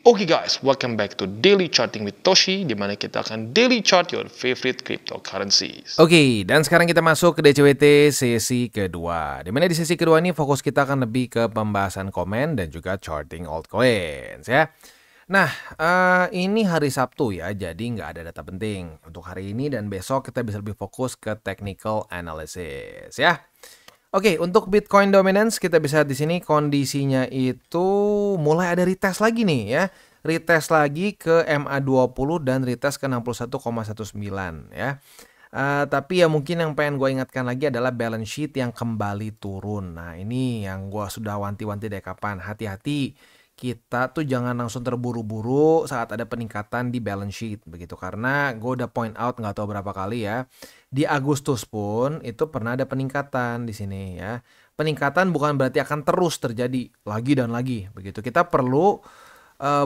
Oke guys, welcome back to Daily Charting with Toshi, di mana kita akan daily chart your favorite cryptocurrencies. Oke, dan sekarang kita masuk ke DCWT sesi kedua. Di mana di sesi kedua ini fokus kita akan lebih ke pembahasan komen dan juga charting altcoins ya. Nah, ini hari Sabtu ya, jadi nggak ada data penting untuk hari ini dan besok kita bisa lebih fokus ke technical analysis ya. Oke, untuk Bitcoin dominance kita bisa di sini kondisinya itu mulai ada retest lagi nih ya. Retest lagi ke MA20 dan retest ke 61,19 ya. Tapi ya mungkin yang pengen gue ingatkan lagi adalah balance sheet yang kembali turun. Nah, ini yang gue sudah wanti-wanti dari kapan. Hati-hati, kita tuh jangan langsung terburu-buru saat ada peningkatan di balance sheet begitu, karena gue udah point out nggak tahu berapa kali ya, di Agustus pun itu pernah ada peningkatan di sini ya. Peningkatan bukan berarti akan terus terjadi lagi dan lagi begitu. Kita perlu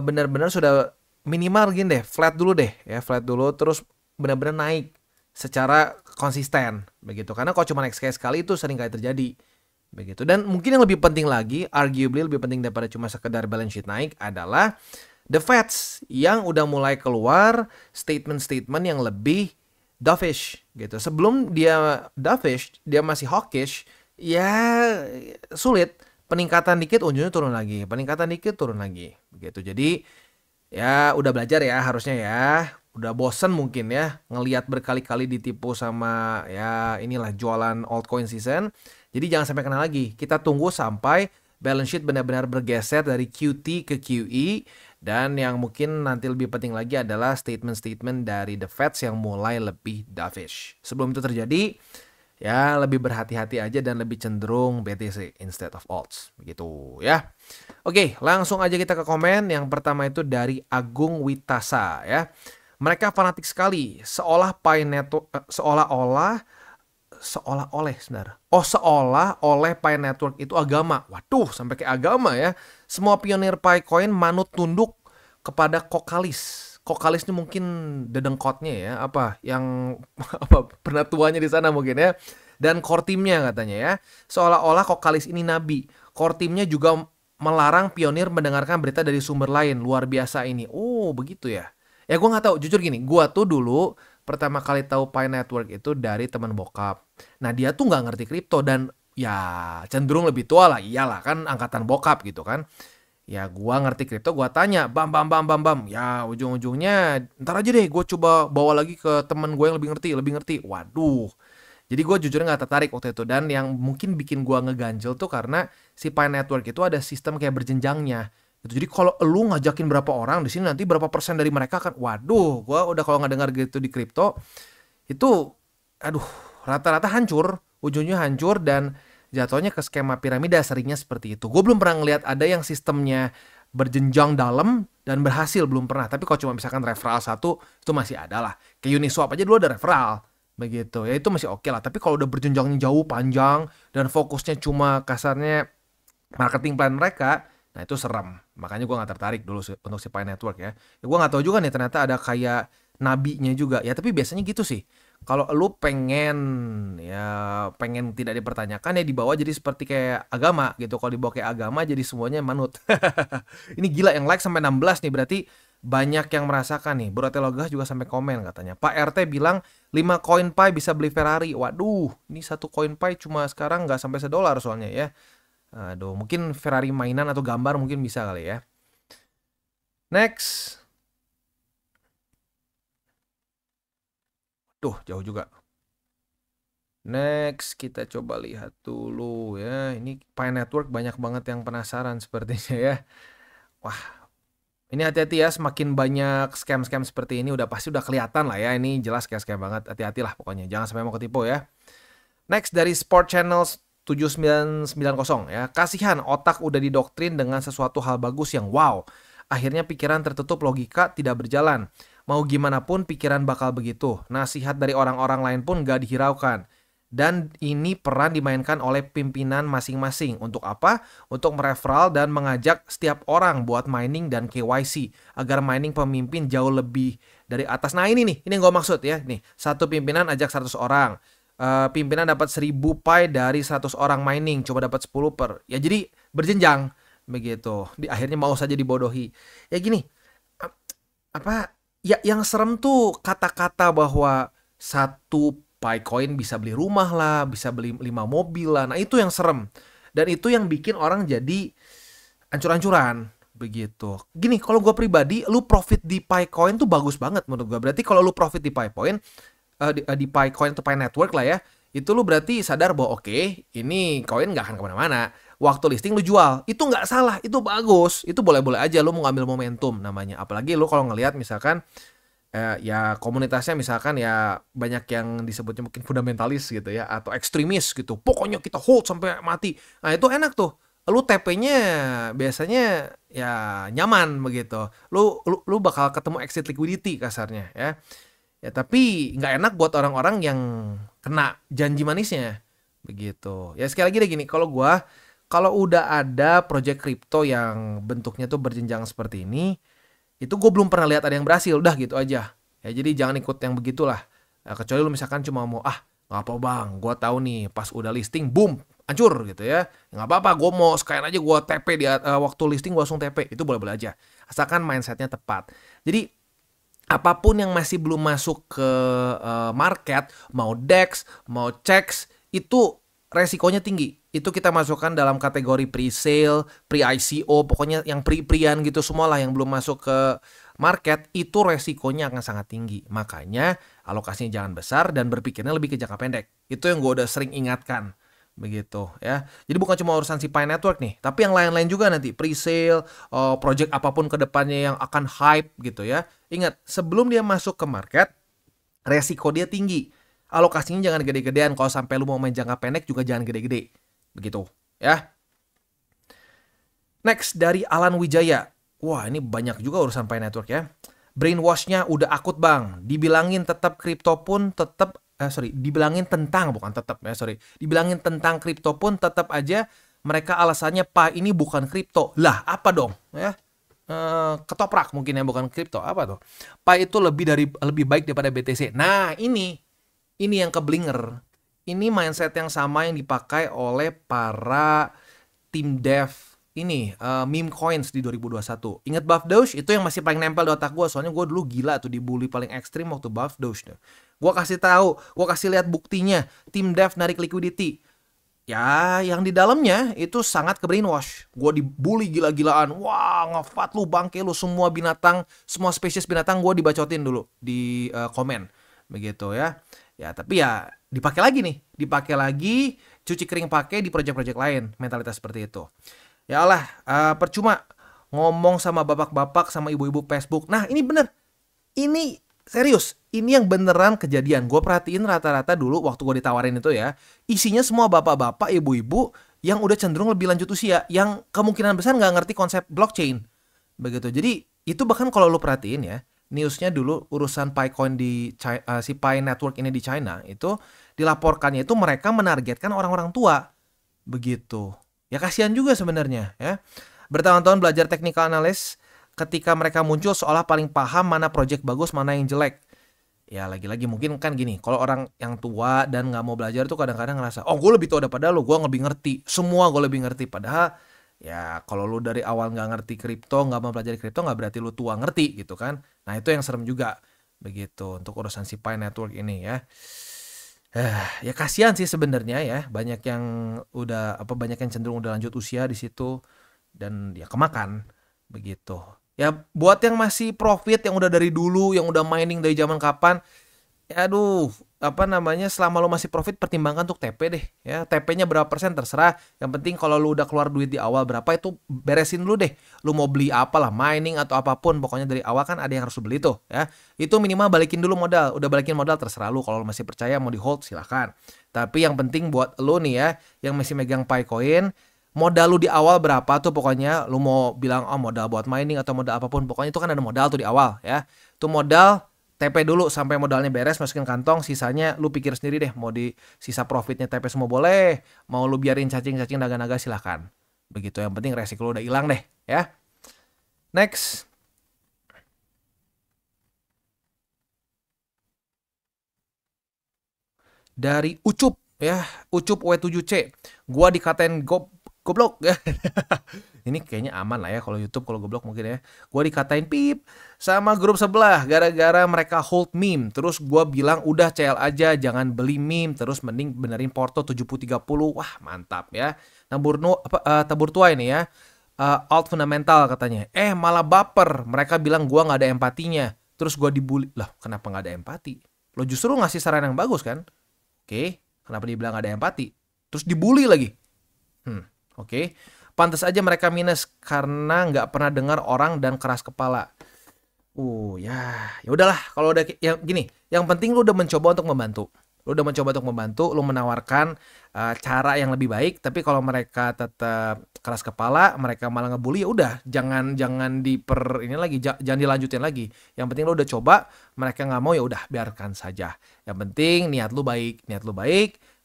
benar-benar sudah minimal gini deh, flat dulu deh ya, flat dulu terus benar-benar naik secara konsisten begitu, karena kalau cuma naik sekali itu sering kali terjadi begitu. Dan mungkin yang lebih penting lagi, arguably lebih penting daripada cuma sekedar balance sheet naik adalah the Feds yang udah mulai keluar statement-statement yang lebih dovish gitu. Sebelum dia dovish, dia masih hawkish, ya sulit. Peningkatan dikit ujungnya turun lagi, peningkatan dikit turun lagi begitu. Jadi ya udah belajar ya harusnya ya. Udah bosen mungkin ya ngelihat berkali-kali ditipu sama ya inilah jualan altcoin season. Jadi jangan sampai kena lagi. Kita tunggu sampai balance sheet benar-benar bergeser dari QT ke QE. Dan yang mungkin nanti lebih penting lagi adalah statement-statement dari the Feds yang mulai lebih dovish. Sebelum itu terjadi, ya lebih berhati-hati aja dan lebih cenderung BTC instead of alts. Begitu ya. Oke, langsung aja kita ke komen. Yang pertama itu dari Agung Witasa ya. Mereka fanatik sekali. Seolah oleh Pi Network itu agama. Waduh, sampai kayak agama ya. Semua pionir Picoin manut tunduk kepada Kokalis. Kokalis ini mungkin dedengkotnya ya, apa yang pernah tuanya di sana mungkin ya. Dan core teamnya katanya ya. Seolah-olah Kokalis ini nabi. Core teamnya juga melarang pionir mendengarkan berita dari sumber lain. Luar biasa ini. Oh, begitu ya. Ya gue nggak tahu, jujur gini, gue tuh dulu pertama kali tahu Pi Network itu dari teman bokap. Nah dia tuh nggak ngerti kripto dan ya cenderung lebih tua lah, iyalah kan angkatan bokap gitu kan. Ya gue ngerti kripto, gue tanya, bam. Ya ujung-ujungnya ntar aja deh gue coba bawa lagi ke temen gue yang lebih ngerti. Waduh. Jadi gue jujur nggak tertarik waktu itu. Dan yang mungkin bikin gue ngeganjel tuh karena si Pi Network itu ada sistem kayak berjenjangnya. Jadi kalau lu ngajakin berapa orang di sini nanti berapa persen dari mereka kan, waduh, gua udah kalau nggak dengar gitu di kripto itu, aduh, rata-rata hancur, ujungnya hancur dan jatuhnya ke skema piramida seringnya seperti itu. Gue belum pernah ngeliat ada yang sistemnya berjenjang dalam dan berhasil, belum pernah. Tapi kalau cuma misalkan referral satu itu masih ada lah. Kayak Uniswap aja dulu ada referral begitu, ya itu masih oke lah. Tapi kalau udah berjenjang jauh panjang dan fokusnya cuma kasarnya marketing plan mereka, nah itu serem. Makanya gue gak tertarik dulu untuk si Pi Network ya. Gue gak tahu juga nih ternyata ada kayak nabinya juga. Ya tapi biasanya gitu sih. Kalau lu pengen tidak dipertanyakan ya dibawa jadi seperti kayak agama gitu. Kalau dibawa kayak agama jadi semuanya manut. Ini gila yang like sampai 16 nih, berarti banyak yang merasakan nih. Bro Telogah juga sampai komen katanya. Pak RT bilang 5 koin Pi bisa beli Ferrari. Waduh, ini satu koin Pi cuma sekarang gak sampai $1 soalnya ya. Aduh, mungkin Ferrari mainan atau gambar mungkin bisa kali ya. Next. Duh, jauh juga. Next, kita coba lihat dulu ya. Ini Pi Network banyak banget yang penasaran sepertinya ya. Wah, ini hati-hati ya. Semakin banyak scam-scam seperti ini udah pasti udah kelihatan lah ya. Ini jelas scam banget. Hati-hatilah pokoknya. Jangan sampai mau ketipu ya. Next dari Sport Channels 7990 ya. Kasihan otak udah didoktrin dengan sesuatu hal bagus yang wow. Akhirnya pikiran tertutup, logika tidak berjalan. Mau gimana pun pikiran bakal begitu. Nasihat dari orang-orang lain pun gak dihiraukan. Dan ini peran dimainkan oleh pimpinan masing-masing. Untuk apa? Untuk mereferral dan mengajak setiap orang buat mining dan KYC. Agar mining pemimpin jauh lebih dari atas. Nah ini nih, ini yang gue maksud ya. Nih, satu pimpinan ajak 100 orang. Pimpinan dapat 1000 Pi dari 100 orang mining, coba dapat 10 per. Ya jadi berjenjang. begitu. Di akhirnya mau saja dibodohi. Ya gini, apa ya yang serem tuh kata-kata bahwa satu Picoin bisa beli rumah lah, bisa beli 5 mobil lah. Nah, itu yang serem. Dan itu yang bikin orang jadi ancur-ancuran begitu. Gini, kalau gue pribadi, lu profit di Picoin tuh bagus banget menurut gue. Berarti kalau lu profit di Picoin, di Picoin atau Pi Network lah ya, itu lu berarti sadar bahwa oke, ini koin nggak akan kemana-mana. Waktu listing lu jual, itu nggak salah, itu bagus, itu boleh-boleh aja lu mau ngambil momentum namanya. Apalagi lu kalau ngelihat misalkan ya komunitasnya misalkan ya banyak yang disebutnya mungkin fundamentalis gitu ya atau ekstremis gitu. Pokoknya kita hold sampai mati. Nah, itu enak tuh. Lu TP-nya biasanya ya nyaman begitu. Lu bakal ketemu exit liquidity kasarnya ya. Ya tapi nggak enak buat orang-orang yang kena janji manisnya begitu. Ya sekali lagi deh gini, kalau udah ada project crypto yang bentuknya tuh berjenjang seperti ini, itu gue belum pernah lihat ada yang berhasil, udah gitu aja. Ya jadi jangan ikut yang begitulah. Nah, kecuali lu misalkan cuma mau nggak apa bang, gue tahu nih pas udah listing, boom, hancur gitu ya. Nggak apa-apa, gue mau sekalian aja gue TP di waktu listing gue langsung TP, itu boleh-boleh aja. Asalkan mindsetnya tepat. Jadi apapun yang masih belum masuk ke market, mau DEX, mau CHEX, itu resikonya tinggi. Itu kita masukkan dalam kategori pre-sale, pre-ICO, pokoknya yang pre-prian gitu semualah yang belum masuk ke market, itu resikonya akan sangat tinggi. Makanya alokasinya jangan besar dan berpikirnya lebih ke jangka pendek. Itu yang gue udah sering ingatkan. Begitu ya. Jadi bukan cuma urusan si Pi Network nih, tapi yang lain-lain juga nanti pre-sale, project apapun ke depannya yang akan hype gitu ya. Ingat, sebelum dia masuk ke market, resiko dia tinggi. Alokasinya jangan gede-gedean. Kalau sampai lu mau main jangka pendek juga jangan gede-gede. Begitu ya. Next dari Alan Wijaya. Wah, ini banyak juga urusan Pi Network ya. Brainwash-nya udah akut bang. Dibilangin tetap kripto pun tetap dibilangin tentang bukan tetap ya, dibilangin tentang kripto pun tetap aja mereka alasannya Pi ini bukan kripto. Lah, apa dong ya? Ketoprak mungkin ya, bukan kripto, apa tuh? Pi itu lebih baik daripada BTC. Nah, ini yang keblinger. Ini mindset yang sama yang dipakai oleh para tim dev ini meme coins di 2021. Ingat Buff Doge? Itu yang masih paling nempel di otak gue. Soalnya gue dulu gila tuh dibully paling ekstrim waktu Buff Doge tuh. Gue kasih tahu, gue kasih lihat buktinya. Tim dev narik liquidity. Ya, yang di dalamnya itu sangat ke brainwash. Gue dibully gila-gilaan. Wah, ngefat lu, bangke lu, semua binatang, semua spesies binatang gue dibacotin dulu di komen. Begitu ya. Ya, tapi ya dipakai lagi nih. Dipakai lagi, cuci kering pakai di project-project lain. Mentalitas seperti itu. Ya Allah, percuma ngomong sama bapak-bapak, sama ibu-ibu Facebook. Nah, ini bener. Ini serius, ini yang beneran kejadian. Gue perhatiin rata-rata dulu waktu gue ditawarin itu ya, isinya semua bapak-bapak, ibu-ibu yang udah cenderung lebih lanjut usia, yang kemungkinan besar nggak ngerti konsep blockchain. Begitu. Jadi itu bahkan kalau lu perhatiin ya, newsnya dulu urusan Picoin di si Pi Network ini di China, itu dilaporkannya itu mereka menargetkan orang-orang tua. Begitu. Ya kasihan juga sebenarnya ya. Bertahun-tahun belajar technical analysis, ketika mereka muncul seolah paling paham mana project bagus, mana yang jelek. Ya lagi-lagi mungkin kan gini, kalau orang yang tua dan nggak mau belajar tuh kadang-kadang ngerasa, oh gue lebih tua daripada lo, gue lebih ngerti, semua gue lebih ngerti. Padahal ya kalau lu dari awal nggak ngerti kripto, nggak mau belajar kripto, nggak berarti lu tua ngerti gitu kan. Nah itu yang serem juga begitu untuk urusan si Pi Network ini ya. Ya kasihan sih sebenarnya ya, banyak yang banyak yang cenderung udah lanjut usia di situ dan ya kemakan begitu. Ya buat yang masih profit, yang udah dari dulu, yang udah mining dari zaman kapan, ya aduh, selama lo masih profit pertimbangkan untuk TP deh ya. TP-nya berapa persen terserah. Yang penting kalau lu udah keluar duit di awal berapa itu beresin dulu deh. Lu mau beli apalah, mining atau apapun, pokoknya dari awal kan ada yang harus beli tuh ya. Itu minimal balikin dulu modal. Udah balikin modal terserah lu, kalau masih percaya mau di hold silahkan. Tapi yang penting buat lu nih ya, yang masih megang Picoin, modal lu di awal berapa tuh pokoknya. Lu mau bilang modal buat mining atau modal apapun, pokoknya itu kan ada modal tuh di awal ya. Itu modal TP dulu sampai modalnya beres, masukin kantong, sisanya lu pikir sendiri deh, mau di sisa profitnya TP semua boleh, mau lu biarin cacing-cacing naga-naga silahkan. Begitu, yang penting resiko lu udah hilang deh ya. Next. Dari Ucup ya, Ucup W7C. Gua dikatain goblok ya. Ini kayaknya aman lah ya kalau YouTube, kalau goblok mungkin ya. Gue dikatain pip sama grup sebelah gara-gara mereka hold meme. Terus gue bilang udah CL aja, jangan beli meme. Terus mending benerin Porto 70-30. Wah mantap ya. Tabur tua ini ya. Alt fundamental katanya. Malah baper. Mereka bilang gue nggak ada empatinya. Terus gue dibully. Lah kenapa nggak ada empati? Lo justru ngasih saran yang bagus kan? Oke, kenapa dibilang nggak ada empati? Terus dibully lagi. Oke. Pantas aja mereka minus karena nggak pernah dengar orang dan keras kepala. Ya udahlah kalau udah yang gini, yang penting lu udah mencoba untuk membantu. Lu menawarkan cara yang lebih baik, tapi kalau mereka tetap keras kepala, mereka malah ngebully, ya udah, jangan jangan dilanjutin lagi. Yang penting lu udah coba, mereka nggak mau ya udah biarkan saja. Yang penting niat lu baik,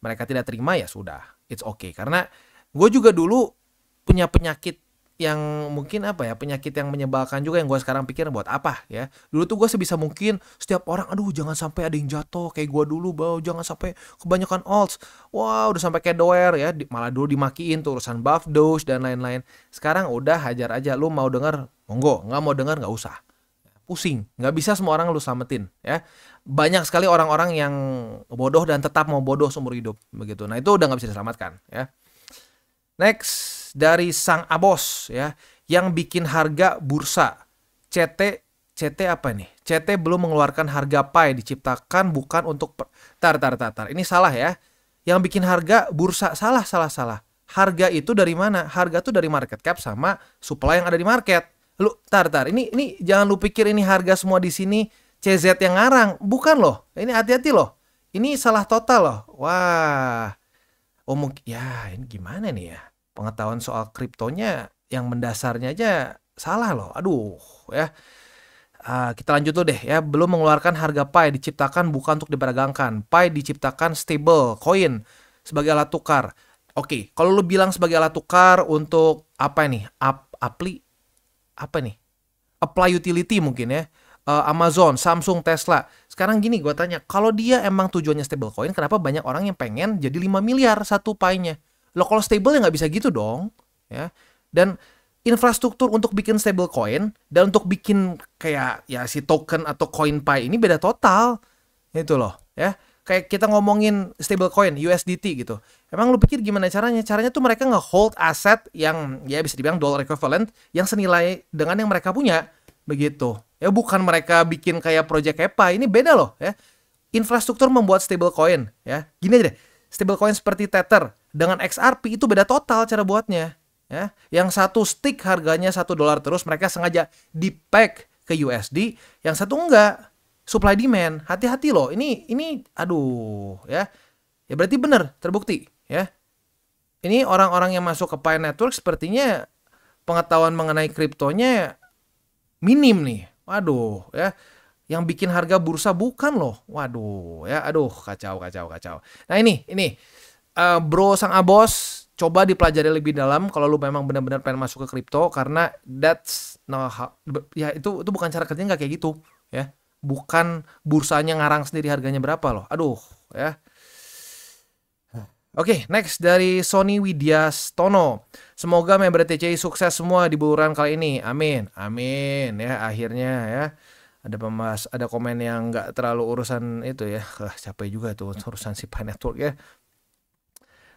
mereka tidak terima ya sudah, it's okay. Karena gue juga dulu punya penyakit yang mungkin penyakit yang menyebalkan juga yang gue sekarang pikir buat apa ya. Dulu tuh gue sebisa mungkin setiap orang, aduh jangan sampai ada yang jatuh kayak gue dulu, jangan sampai kebanyakan alts. Wah udah sampai kayak doer ya, malah dulu dimakiin tuh urusan buff, doge dan lain-lain. Sekarang udah hajar aja, lu mau denger monggo, nggak mau denger nggak usah. Pusing, nggak bisa semua orang lu selamatin ya. Banyak sekali orang-orang yang bodoh dan tetap mau bodoh seumur hidup begitu. Nah itu udah nggak bisa diselamatkan ya. Next dari Sang Abos ya, yang bikin harga bursa. CT apa nih? CT belum mengeluarkan harga Pi, diciptakan bukan untuk tar. Ini salah ya. Yang bikin harga bursa salah. Harga itu dari mana? Harga tuh dari market cap sama supply yang ada di market. Lu tar. Ini jangan lu pikir ini harga semua di sini CZ yang ngarang, bukan loh. Ini hati-hati loh. Ini salah total loh. Wah. Mungkin ya ini gimana nih ya? Pengetahuan soal kriptonya yang mendasarnya aja salah loh. Aduh ya. Kita lanjut dulu deh ya. Belum mengeluarkan harga Pi, diciptakan bukan untuk diperdagangkan. Pi diciptakan stable coin sebagai alat tukar. Oke, kalau lu bilang sebagai alat tukar untuk apa nih? Apply utility mungkin ya. Amazon, Samsung, Tesla. Sekarang gini gue tanya, kalau dia emang tujuannya stablecoin, kenapa banyak orang yang pengen jadi 5 miliar satu Pi-nya? Loh kalau stable ya nggak bisa gitu dong. Ya. Dan infrastruktur untuk bikin stablecoin dan untuk bikin kayak ya si token atau coin Pi ini beda total. Itu loh ya. Kayak kita ngomongin stablecoin USDT gitu. Emang lu pikir gimana caranya? Caranya tuh mereka nge-hold aset yang ya bisa dibilang dollar equivalent yang senilai dengan yang mereka punya. Begitu. Ya bukan mereka bikin kayak project EPA, ini beda loh ya. Infrastruktur membuat stablecoin ya. Gini aja deh. Stablecoin seperti Tether dengan XRP itu beda total cara buatnya ya. Yang satu stick harganya $1 terus, mereka sengaja di-peg ke USD, yang satu enggak. Supply demand, hati-hati loh. Ini aduh ya. Ya berarti benar terbukti ya. Ini orang-orang yang masuk ke Pi Network sepertinya pengetahuan mengenai kriptonya minim nih. Waduh ya. Yang bikin harga bursa bukan loh. Waduh ya. Aduh kacau. Nah ini bro Sang Abos, coba dipelajari lebih dalam kalau lu memang benar-benar pengen masuk ke kripto, karena itu bukan cara kerjanya, nggak kayak gitu ya. Bukan bursanya ngarang sendiri harganya berapa loh. Aduh ya. Oke, next dari Sony Widyastono. Semoga member TCI sukses semua di bulan kali ini. Amin ya. Akhirnya ya ada komen yang nggak terlalu urusan itu ya. Capek juga tuh urusan si Pi Network ya.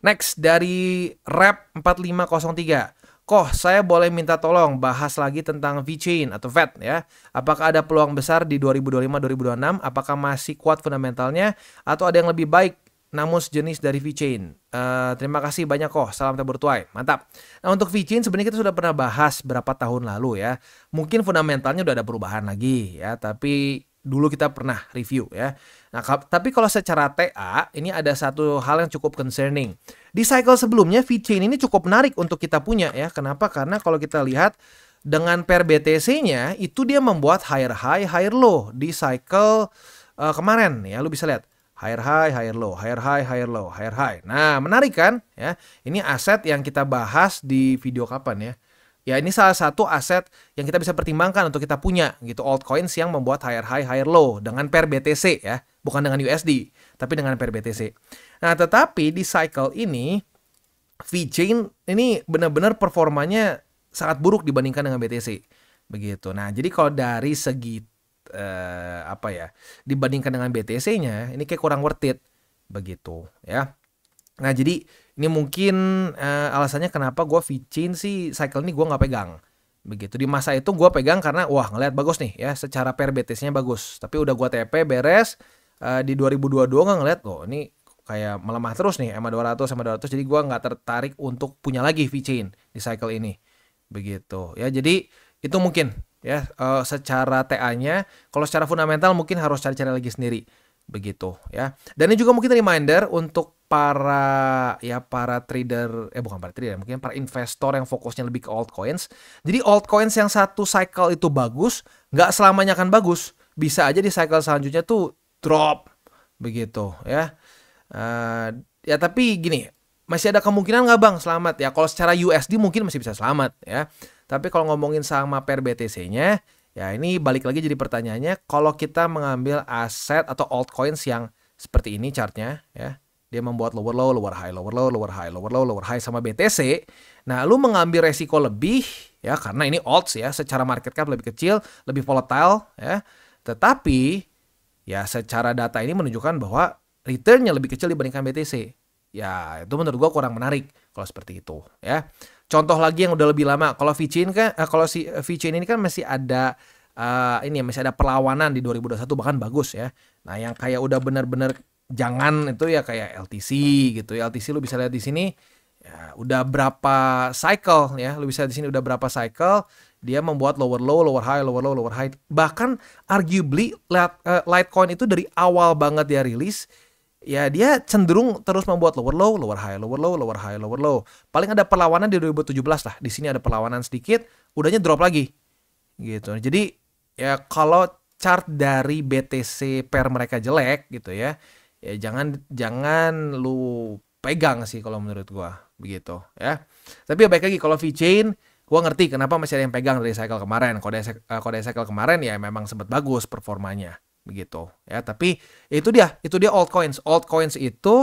Next dari Rap 4503. Saya boleh minta tolong bahas lagi tentang VeChain atau VET ya. Apakah ada peluang besar di 2025-2026? Apakah masih kuat fundamentalnya atau ada yang lebih baik namun sejenis dari VeChain? Terima kasih banyak salam tabur tuai, mantap. Nah untuk VeChain sebenarnya kita sudah pernah bahas berapa tahun lalu ya. Mungkin fundamentalnya udah ada perubahan lagi ya, tapi dulu kita pernah review ya. Nah tapi kalau secara TA ini ada satu hal yang cukup concerning. Di cycle sebelumnya VeChain ini cukup menarik untuk kita punya ya. Kenapa? Karena kalau kita lihat dengan pair BTC-nya itu dia membuat higher high, higher low di cycle kemarin ya. Lu bisa lihat higher high, higher low, higher high, higher low, higher high. Nah, menarik kan? Ya, ini aset yang kita bahas di video kapan ya? Ya, ini salah satu aset yang kita bisa pertimbangkan untuk kita punya gitu, altcoins yang membuat higher high, higher low dengan pair BTC ya, bukan dengan USD, tapi dengan pair BTC. Nah, tetapi di cycle ini VeChain ini benar-benar performanya sangat buruk dibandingkan dengan BTC begitu. Nah, jadi kalau dari segi dibandingkan dengan BTC-nya ini kayak kurang worth it begitu ya. Nah, jadi ini mungkin alasannya kenapa gue VeChain sih cycle ini gue nggak pegang begitu. Di masa itu gue pegang karena wah ngeliat bagus nih ya, secara pair BTC-nya bagus, tapi udah gue TP beres di 2022 nggak ngeliat ini kayak melemah terus nih EMA 200 jadi gue nggak tertarik untuk punya lagi VeChain di cycle ini begitu ya. Jadi itu mungkin ya secara TA-nya. Kalau secara fundamental mungkin harus cari-cari lagi sendiri begitu ya. Dan ini juga mungkin reminder untuk para trader, bukan para trader, mungkin para investor yang fokusnya lebih ke altcoins. Jadi altcoins yang satu cycle itu bagus, nggak selamanya akan bagus. Bisa aja di cycle selanjutnya tuh drop begitu ya. Ya tapi gini, masih ada kemungkinan nggak bang selamat ya? Kalau secara USD mungkin masih bisa selamat ya. Tapi kalau ngomongin sama pair BTC-nya, ya ini balik lagi jadi pertanyaannya, kalau kita mengambil aset atau altcoins yang seperti ini chartnya ya, dia membuat lower low, lower high, lower low, lower high, lower low, lower high sama BTC. Nah, lu mengambil resiko lebih ya karena ini alts ya, secara market cap lebih kecil, lebih volatile ya. Tetapi ya secara data ini menunjukkan bahwa returnnya lebih kecil dibandingkan BTC. Ya, itu menurut gua kurang menarik kalau seperti itu ya. Contoh lagi yang udah lebih lama, kalau VeChain kan kalau si VeChain ini kan masih ada masih ada perlawanan di 2021 bahkan bagus ya. Nah, yang kayak udah benar-benar jangan itu ya kayak LTC gitu ya. LTC lu bisa lihat di sini ya udah berapa cycle ya. Lu bisa lihat di sini udah berapa cycle dia membuat lower low, lower high, lower low, lower high. Bahkan arguably Litecoin itu dari awal banget dia rilis ya dia cenderung terus membuat lower low, lower high, lower low, lower high, lower low. Paling ada perlawanan di 2017 lah. Di sini ada perlawanan sedikit, udahnya drop lagi. Gitu. Jadi ya kalau chart dari BTC pair mereka jelek gitu ya. Ya jangan lu pegang sih kalau menurut gua begitu ya. Tapi ya baik lagi kalau VeChain gua ngerti kenapa masih ada yang pegang dari cycle kemarin. Kode cycle kemarin ya memang sempat bagus performanya. Begitu ya, tapi itu dia altcoins itu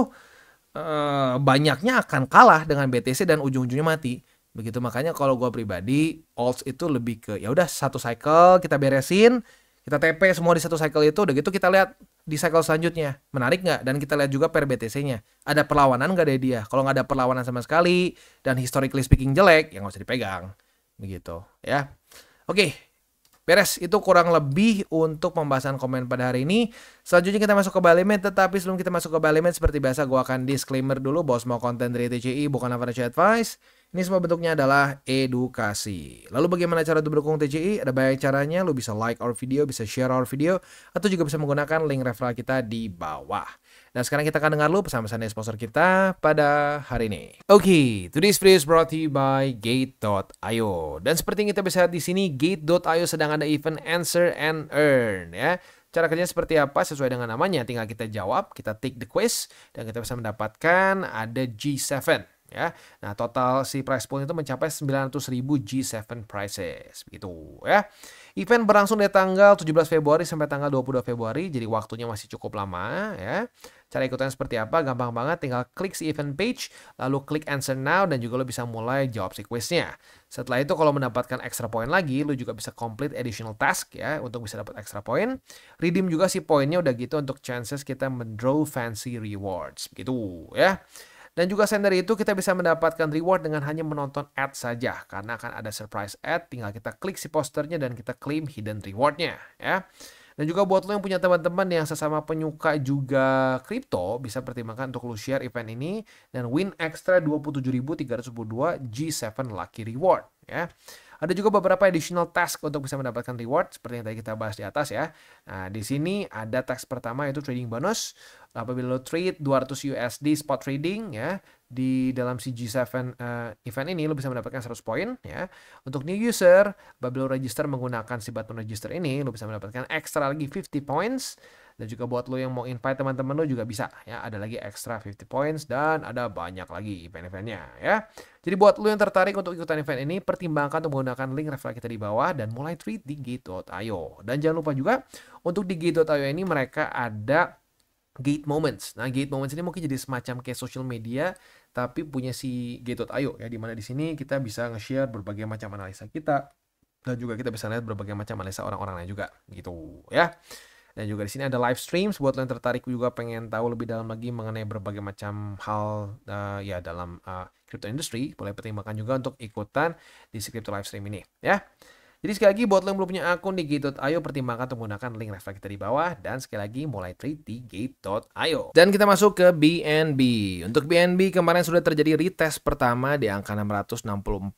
banyaknya akan kalah dengan BTC dan ujung-ujungnya mati begitu. Makanya kalau gue pribadi alts itu lebih ke ya udah satu cycle kita beresin, kita TP semua di satu cycle itu, udah gitu kita lihat di cycle selanjutnya menarik nggak, dan kita lihat juga per BTC-nya ada perlawanan nggak dari dia. Kalau nggak ada perlawanan sama sekali dan historically speaking jelek ya nggak usah dipegang begitu ya. Oke. Beres, itu kurang lebih untuk pembahasan komen pada hari ini. Selanjutnya kita masuk ke buy limit, tetapi sebelum kita masuk ke buy limit, seperti biasa gue akan disclaimer dulu bahwa semua konten dari TCI bukanlah financial advice. Ini semua bentuknya adalah edukasi. Lalu bagaimana cara untuk mendukung TCI? Ada banyak caranya, lu bisa like our video, bisa share our video, atau juga bisa menggunakan link referral kita di bawah. Dan sekarang kita akan dengar lu pesan-pesan dari sponsor kita pada hari ini. Oke, today's video is brought to you by Gate.io. Dan seperti yang kita bisa lihat di sini, Gate.io sedang ada event Answer and Earn ya. Cara kerjanya seperti apa? Sesuai dengan namanya, tinggal kita jawab, kita take the quiz, dan kita bisa mendapatkan ada G7 ya. Nah, total si prize pool itu mencapai 900.000 G7 prizes gitu ya. Event berlangsung dari tanggal 17 Februari sampai tanggal 22 Februari, jadi waktunya masih cukup lama ya. Cara ikutannya seperti apa? Gampang banget, tinggal klik si event page, lalu klik answer now, dan juga lo bisa mulai jawab si quiznya. Setelah itu kalau mendapatkan extra point lagi, lo juga bisa complete additional task ya, untuk bisa dapat extra point. Redeem juga si poinnya udah gitu untuk chances kita mendraw fancy rewards, gitu ya. Dan juga selain dari itu kita bisa mendapatkan reward dengan hanya menonton ad saja, karena akan ada surprise ad, tinggal kita klik si posternya dan kita claim hidden rewardnya ya. Dan juga buat lo yang punya teman-teman yang sesama penyuka juga kripto, bisa pertimbangkan untuk lo share event ini dan win extra 27.322 G7 Lucky Reward ya. Ada juga beberapa additional task untuk bisa mendapatkan reward seperti yang tadi kita bahas di atas ya. Nah, di sini ada task pertama yaitu trading bonus. Apabila lo trade 200 USD spot trading ya di dalam si G7 event ini, lo bisa mendapatkan 100 poin ya. Untuk new user, apabila lo register menggunakan si button register ini, lo bisa mendapatkan ekstra lagi 50 points. Dan juga buat lo yang mau invite teman-teman lo juga bisa ya, ada lagi extra 50 points dan ada banyak lagi event-eventnya ya. Jadi buat lo yang tertarik untuk ikutan event ini, pertimbangkan untuk menggunakan link referral kita di bawah dan mulai trade di Gate.io. Dan jangan lupa juga untuk di Gate.io ini mereka ada Gate Moments. Nah, Gate Moments ini mungkin jadi semacam kayak social media, tapi punya si Gate.io ya, di mana di sini kita bisa nge-share berbagai macam analisa kita dan juga kita bisa lihat berbagai macam analisa orang-orang lain juga gitu ya. Dan juga di sini ada live streams buat lo yang tertarik juga pengen tahu lebih dalam lagi mengenai berbagai macam hal ya dalam crypto industry, boleh pertimbangkan juga untuk ikutan di crypto live stream ini ya. Jadi sekali lagi buat lo yang belum punya akun di Gate.io, pertimbangkan untuk menggunakan link referral kita di bawah, dan sekali lagi mulai trade di Gate.io. Dan kita masuk ke BNB. Untuk BNB kemarin sudah terjadi retest pertama di angka 664,2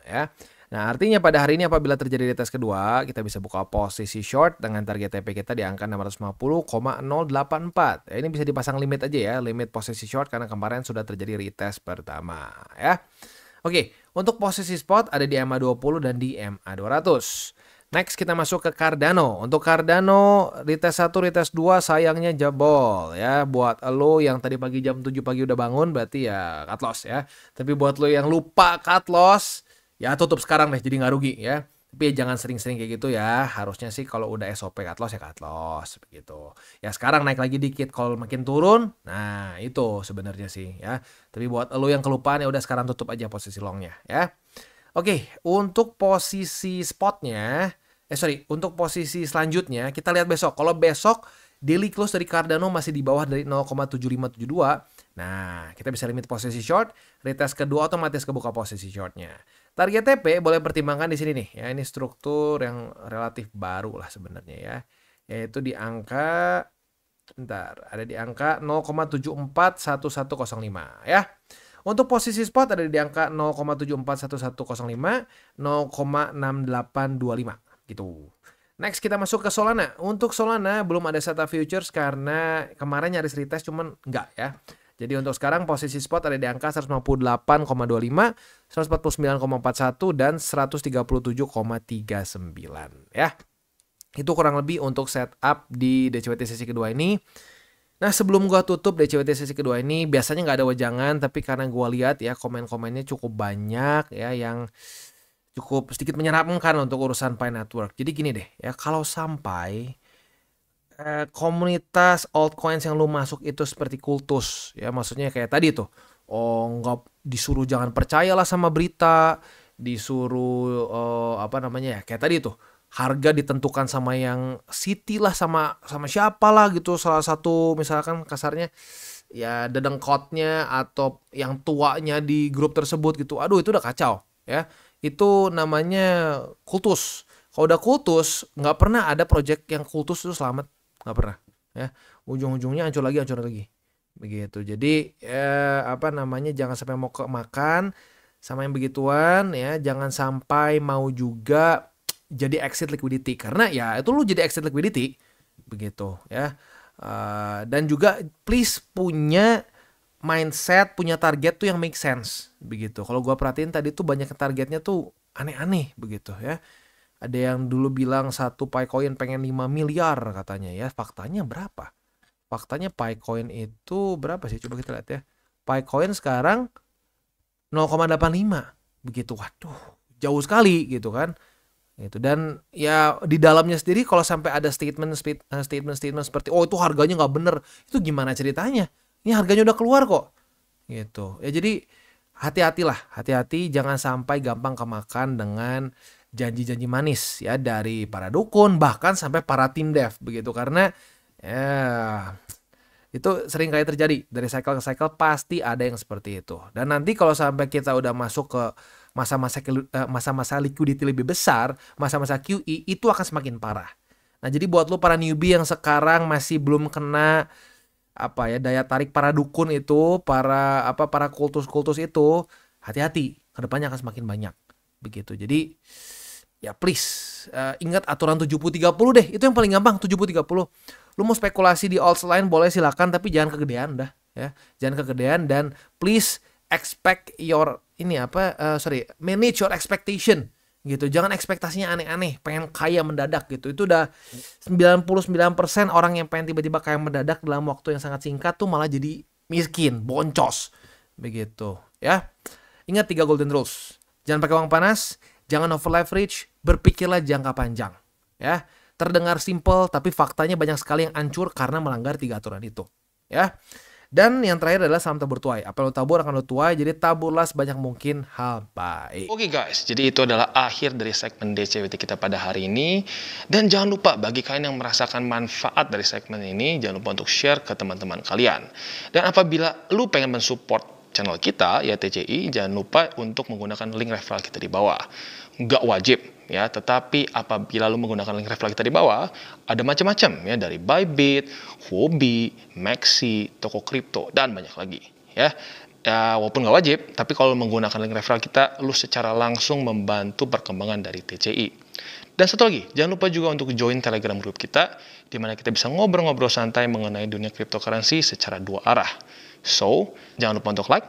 ya. Nah, artinya pada hari ini apabila terjadi retest kedua, kita bisa buka posisi short dengan target TP kita di angka 650,084. Ini bisa dipasang limit aja ya, limit posisi short karena kemarin sudah terjadi retest pertama ya. Oke, untuk posisi spot ada di MA20 dan di MA200. Next kita masuk ke Cardano. Untuk Cardano retest 1, retest 2 sayangnya jebol ya. Buat lo yang tadi pagi jam 7 pagi udah bangun berarti ya cut loss ya. Tapi buat lo yang lupa cut loss, ya tutup sekarang deh, jadi nggak rugi ya. Tapi jangan sering-sering kayak gitu ya. Harusnya sih kalau udah SOP cut loss ya cut loss begitu. Ya sekarang naik lagi dikit, kalau makin turun, nah itu sebenarnya sih ya. Tapi buat lo yang kelupaan ya udah sekarang tutup aja posisi longnya ya. Oke, untuk posisi spotnya, untuk posisi selanjutnya kita lihat besok. Kalau besok daily close dari Cardano masih di bawah dari 0,7572. Nah, kita bisa limit posisi short, retest kedua otomatis kebuka posisi shortnya. Target TP boleh pertimbangkan di sini nih ya, ini struktur yang relatif baru lah sebenarnya ya. Yaitu di angka ada di angka 0,741105 ya. Untuk posisi spot ada di angka 0,741105, 0,6825 gitu. Next kita masuk ke Solana. Untuk Solana belum ada SATA futures karena kemarin nyaris retest cuman enggak ya. Jadi untuk sekarang posisi spot ada di angka 158,25, 149,41 dan 137,39 ya. Itu kurang lebih untuk setup di DCWT sesi kedua ini. Nah, sebelum gua tutup DCWT sesi kedua ini, biasanya nggak ada wejangan, tapi karena gua lihat ya komen-komennya cukup banyak ya yang cukup sedikit menyeramkan untuk urusan Pi Network. Jadi gini deh ya, kalau sampai komunitas altcoins yang lu masuk itu seperti kultus ya, maksudnya kayak tadi tuh, nggak disuruh jangan percayalah sama berita, disuruh kayak tadi tuh, harga ditentukan sama yang city lah, sama siapa lah gitu, salah satu misalkan kasarnya ya dedengkotnya atau yang tuanya di grup tersebut gitu. Aduh, itu udah kacau ya. Itu namanya kultus. Kalau udah kultus, nggak pernah ada project yang kultus itu selamat, nggak pernah ya. Ujung-ujungnya hancur lagi begitu. Jadi jangan sampai mau kemakan sama yang begituan ya. Jangan sampai mau juga jadi exit liquidity, karena ya itu lu jadi exit liquidity begitu ya. Dan juga please punya mindset, punya target tuh yang make sense begitu. Kalau gua perhatiin tadi tuh banyak targetnya tuh aneh-aneh begitu ya. Ada yang dulu bilang satu Picoin pengen 5 miliar katanya ya. Faktanya berapa? Faktanya Picoin itu berapa sih? Coba kita lihat ya. Picoin sekarang 0,85 begitu. Waduh, jauh sekali gitu kan. Gitu. Dan ya di dalamnya sendiri kalau sampai ada statement seperti itu harganya nggak bener, itu gimana ceritanya? Ini harganya udah keluar kok. Gitu. Ya jadi hati-hati, jangan sampai gampang kemakan dengan janji-janji manis ya dari para dukun, bahkan sampai para tim dev begitu, karena ya itu sering kali terjadi dari cycle ke cycle, pasti ada yang seperti itu. Dan nanti kalau sampai kita udah masuk ke masa-masa liquidity lebih besar, masa-masa QE, itu akan semakin parah. Nah, jadi buat lo para newbie yang sekarang masih belum kena daya tarik para dukun itu, para kultus-kultus itu, hati-hati, kedepannya akan semakin banyak begitu. Jadi ya please ingat aturan 70-30 deh, itu yang paling gampang, 70-30. Lu mau spekulasi di alts lain boleh silakan, tapi jangan kegedean dah ya. Jangan kegedean, dan please expect your manage your expectation gitu. Jangan ekspektasinya aneh-aneh, pengen kaya mendadak gitu. Itu udah 99% orang yang pengen tiba-tiba kaya mendadak dalam waktu yang sangat singkat tuh malah jadi miskin, boncos begitu ya. Ingat 3 golden rules. Jangan pakai uang panas, jangan over leverage, berpikirlah jangka panjang ya. Terdengar simple tapi faktanya banyak sekali yang hancur karena melanggar 3 aturan itu ya. Dan yang terakhir adalah saham tabur tuai. Apa yang lo tabur akan lo tuai, jadi taburlah sebanyak mungkin hal baik. Oke guys, jadi itu adalah akhir dari segmen DCWT kita pada hari ini. Dan jangan lupa bagi kalian yang merasakan manfaat dari segmen ini, jangan lupa untuk share ke teman-teman kalian. Dan apabila lu pengen mensupport channel kita, ya TCI, jangan lupa untuk menggunakan link referral kita di bawah. Nggak wajib, ya, tetapi apabila lu menggunakan link referral kita di bawah, ada macam-macam, ya, dari Bybit, Huobi, Maxi, toko kripto, dan banyak lagi, ya. Ya, walaupun nggak wajib, tapi kalau menggunakan link referral kita, lu secara langsung membantu perkembangan dari TCI. Dan satu lagi, jangan lupa juga untuk join Telegram group kita, di mana kita bisa ngobrol-ngobrol santai mengenai dunia cryptocurrency secara dua arah. So, jangan lupa untuk like,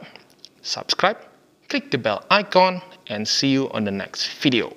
subscribe, click the bell icon, and see you on the next video.